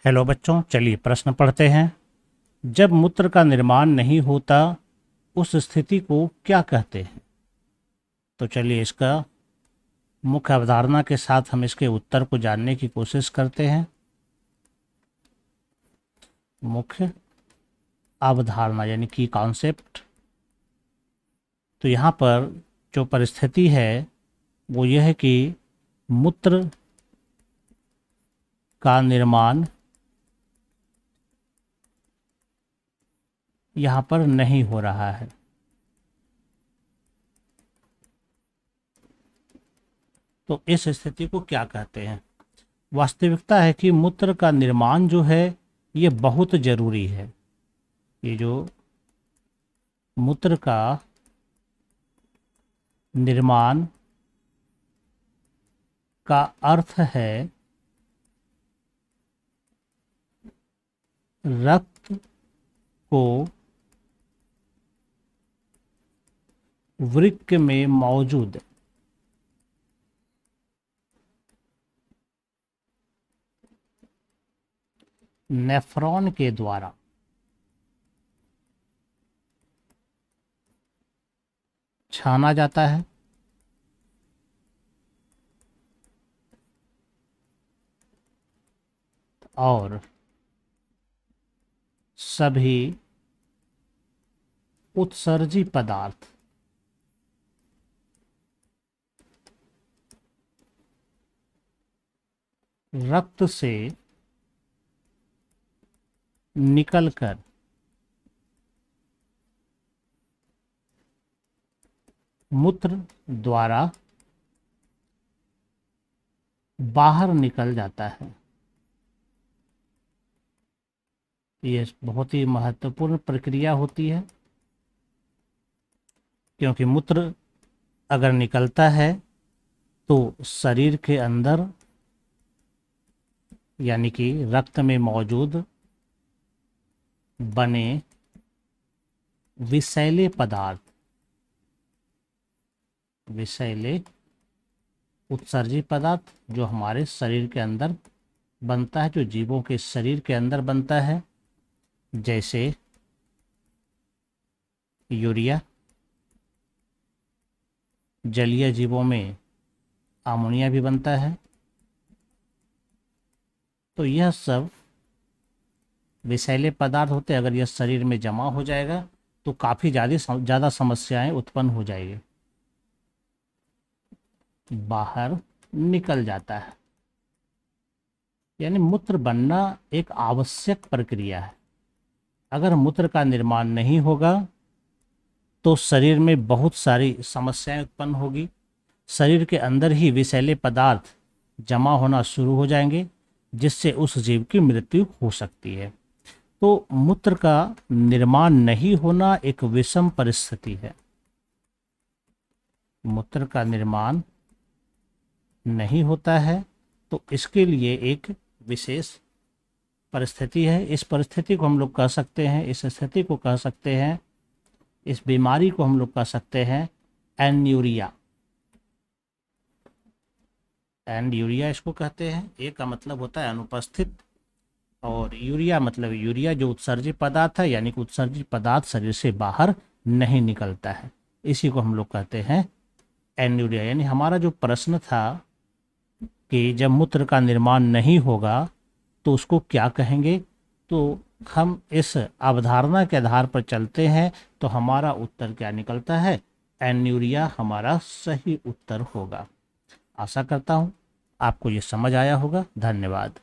Hello बच्चों, चलिए प्रश्न पढ़ते हैं। जब मूत्र का निर्माण नहीं होता उस स्थिति को क्या कहते हैं? तो चलिए इसका मुख्य अवधारणा के साथ हम इसके उत्तर को जानने की कोशिश करते हैं। मुख्य अवधारणा यानी कि कॉन्सेप्ट। तो यहाँ पर जो परिस्थिति है वो यह है कि मूत्र का निर्माण यहाँ पर नहीं हो रहा है। तो इस स्थिति को क्या कहते हैं? वास्तविकता है कि मूत्र का निर्माण जो है ये बहुत जरूरी है। ये जो मूत्र का निर्माण का अर्थ है रक्त को वृक्क में मौजूद नेफ्रॉन के द्वारा छाना जाता है और सभी उत्सर्जी पदार्थ रक्त से निकलकर मूत्र द्वारा बाहर निकल जाता है। ये बहुत ही महत्वपूर्ण प्रक्रिया होती है, क्योंकि मूत्र अगर निकलता है तो शरीर के अंदर यानी कि रक्त में मौजूद बने विषैले पदार्थ, विषैले उत्सर्जी पदार्थ जो हमारे शरीर के अंदर बनता है, जो जीवों के शरीर के अंदर बनता है, जैसे यूरिया, जलीय जीवों में अमोनिया भी बनता है। तो यह सब विषैले पदार्थ होते हैं। अगर यह शरीर में जमा हो जाएगा तो काफ़ी ज़्यादा समस्याएं उत्पन्न हो जाएगी, बाहर निकल जाता है। यानी मूत्र बनना एक आवश्यक प्रक्रिया है। अगर मूत्र का निर्माण नहीं होगा तो शरीर में बहुत सारी समस्याएं उत्पन्न होगी। शरीर के अंदर ही विषैले पदार्थ जमा होना शुरू हो जाएंगे, जिससे उस जीव की मृत्यु हो सकती है। तो मूत्र का निर्माण नहीं होना एक विषम परिस्थिति है। मूत्र का निर्माण नहीं होता है तो इसके लिए एक विशेष परिस्थिति है। इस परिस्थिति को हम लोग कह सकते हैं, इस स्थिति को कह सकते हैं, इस बीमारी को हम लोग कह सकते हैं एन्यूरिया। एन्यूरिया इसको कहते हैं। ए का मतलब होता है अनुपस्थित और यूरिया मतलब यूरिया जो उत्सर्जित पदार्थ है, यानी कि उत्सर्जित पदार्थ शरीर से बाहर नहीं निकलता है। इसी को हम लोग कहते हैं एन्यूरिया। यानी हमारा जो प्रश्न था कि जब मूत्र का निर्माण नहीं होगा तो उसको क्या कहेंगे, तो हम इस अवधारणा के आधार पर चलते हैं तो हमारा उत्तर क्या निकलता है? एन्यूरिया हमारा सही उत्तर होगा। आशा करता हूँ आपको ये समझ आया होगा। धन्यवाद।